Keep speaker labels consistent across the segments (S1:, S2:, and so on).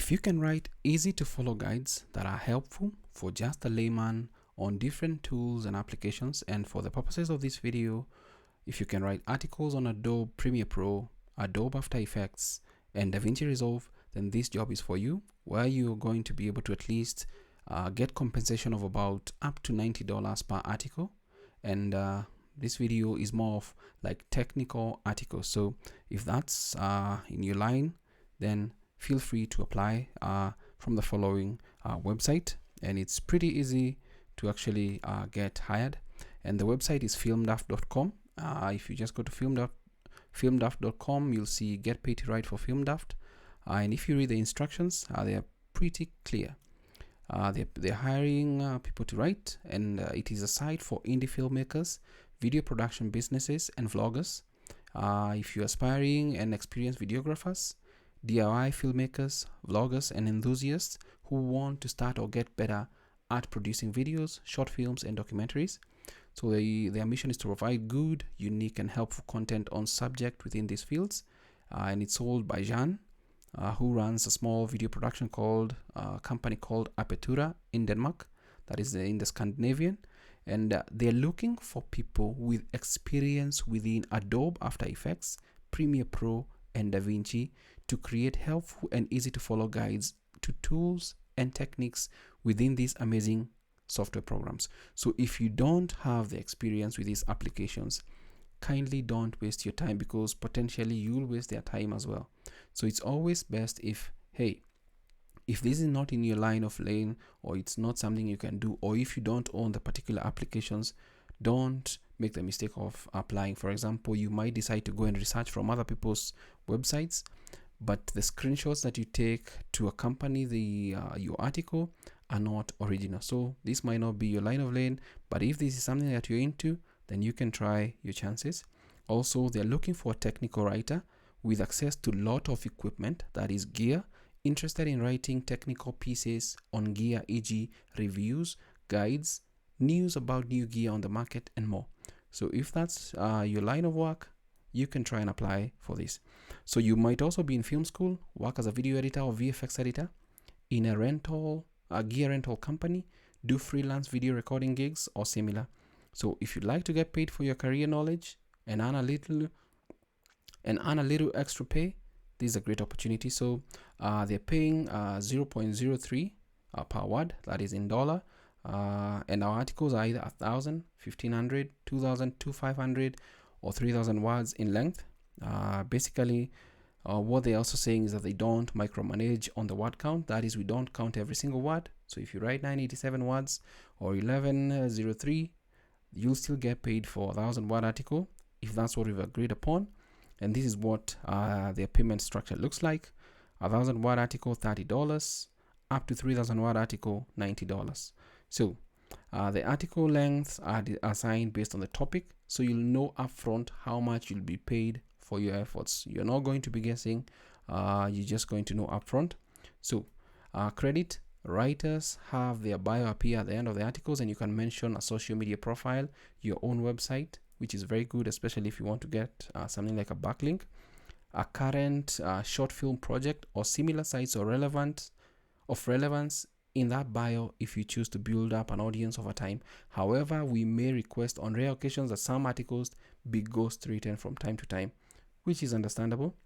S1: If you can write easy to follow guides that are helpful for just a layman on different tools and applications, and for the purposes of this video, if you can write articles on Adobe Premiere Pro, Adobe After Effects, and DaVinci Resolve, then this job is for you, where you're going to be able to at least get compensation of about up to $90 per article. And this video is more of like technical articles. So if that's in your line, then feel free to apply from the following website, and it's pretty easy to actually get hired. And the website is filmdaft.com. If you just go to filmdaft.com, you'll see get paid to write for Filmdaft. And if you read the instructions, they are pretty clear. They're hiring people to write, and it is a site for indie filmmakers, video production businesses, and vloggers. If you're aspiring and experienced videographers, DIY filmmakers, vloggers, and enthusiasts who want to start or get better at producing videos, short films, and documentaries. So their mission is to provide good, unique, and helpful content on subject within these fields. And it's sold by Jan, who runs a small video production company called Apertura in Denmark, that is in the Scandinavian. And they're looking for people with experience within Adobe After Effects, Premiere Pro, and DaVinci to create helpful and easy to follow guides to tools and techniques within these amazing software programs. So if you don't have the experience with these applications, kindly don't waste your time, because potentially you'll waste their time as well. So it's always best if this is not in your line of lane, or it's not something you can do, or if you don't own the particular applications, don't make the mistake of applying. For example, you might decide to go and research from other people's websites, but the screenshots that you take to accompany your article are not original. So this might not be your line of lane, but if this is something that you're into, then you can try your chances. Also, they're looking for a technical writer with access to a lot of equipment, that is gear, interested in writing technical pieces on gear, e.g. reviews, guides, news about new gear on the market, and more. So if that's your line of work, you can try and apply for this. So you might also be in film school, work as a video editor or VFX editor in a gear rental company, do freelance video recording gigs or similar. So if you'd like to get paid for your career knowledge and earn a little extra pay, this is a great opportunity. So they're paying 0.03 per word, that is in dollar. And our articles are either 1,000, 1,500, 2,000, 2,500, or 3,000 words in length. Basically, what they're also saying is that they don't micromanage on the word count. That is, we don't count every single word. So if you write 987 words or 1103, you'll still get paid for a 1,000 word article if that's what we've agreed upon. And this is what their payment structure looks like. 1,000 word article, $30, up to 3,000 word article, $90. So the article lengths are assigned based on the topic, so you'll know upfront how much you'll be paid for your efforts. You're not going to be guessing, you're just going to know upfront. So credit writers have their bio appear at the end of the articles, and you can mention a social media profile, your own website, which is very good, especially if you want to get something like a backlink, a current short film project or similar sites or relevance in that bio if you choose to build up an audience over time. However, we may request on rare occasions that some articles be ghostwritten from time to time, which is understandable.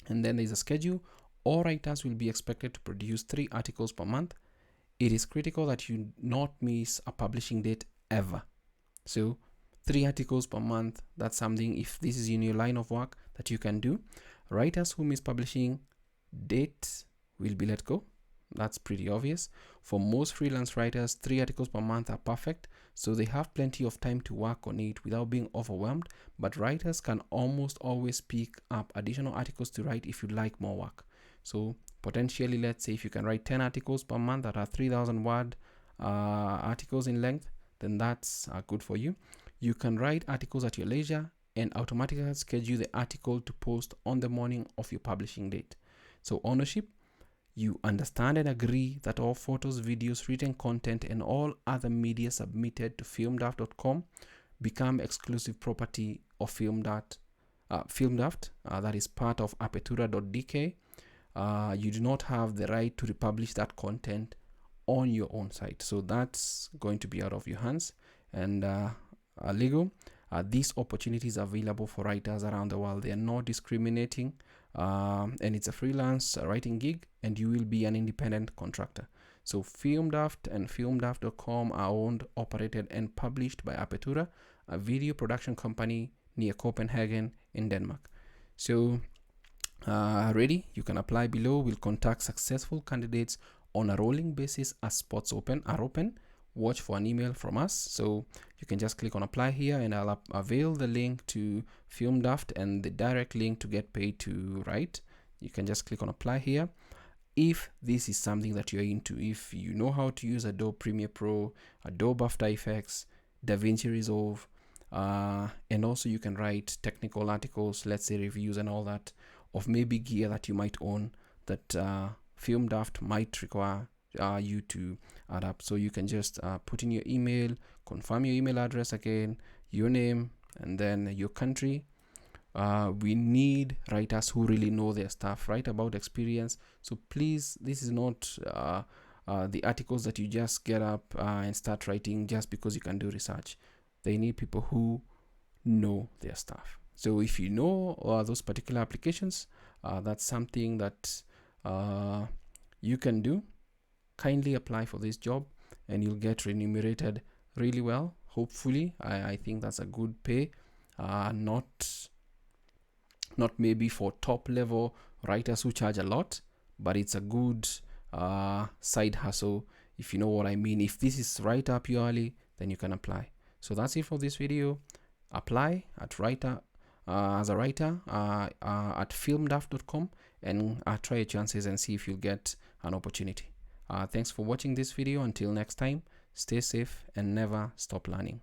S1: And then there's a schedule. All writers will be expected to produce 3 articles per month. It is critical that you not miss a publishing date ever. So 3 articles per month, that's something, if this is in your line of work, that you can do. Writers who miss publishing dates will be let go. That's pretty obvious. For most freelance writers, 3 articles per month are perfect, so they have plenty of time to work on it without being overwhelmed. But writers can almost always pick up additional articles to write if you'd like more work. So potentially, let's say if you can write 10 articles per month that are 3,000 word articles in length, then that's good for you. You can write articles at your leisure and automatically schedule the article to post on the morning of your publishing date. So ownership, you understand and agree that all photos, videos, written content, and all other media submitted to filmdaft.com become exclusive property of Filmdaft. That is part of apertura.dk. you do not have the right to republish that content on your own site. So that's going to be out of your hands. And legal, these opportunities are available for writers around the world. They are not discriminating, and it's a freelance writing gig, and you will be an independent contractor. So Filmdaft and filmdaft.com are owned, operated, and published by Apertura, a video production company near Copenhagen in Denmark. So ready, you can apply below. We'll contact successful candidates on a rolling basis as spots are open. Watch for an email from us. So you can just click on apply here, and I'll avail the link to Filmdaft and the direct link to get paid to write. You can just click on apply here. If this is something that you're into, if you know how to use Adobe Premiere Pro, Adobe After Effects, DaVinci Resolve, and also you can write technical articles, let's say reviews and all that, of maybe gear that you might own that Filmdaft might require you to add up. So you can just put in your email, confirm your email address again, your name, and then your country. We need writers who really know their stuff, write about experience. So please, this is not the articles that you just get up and start writing just because you can do research. They need people who know their stuff. So if you know those particular applications, that's something that you can do. Kindly apply for this job, and you'll get remunerated really well. Hopefully, I think that's a good pay. Not maybe for top level writers who charge a lot, but it's a good side hustle, if you know what I mean. If this is right up your alley, then you can apply. So that's it for this video. Apply at as a writer at filmdaft.com, and try your chances and see if you'll get an opportunity. Thanks for watching this video. Until next time, stay safe and never stop learning.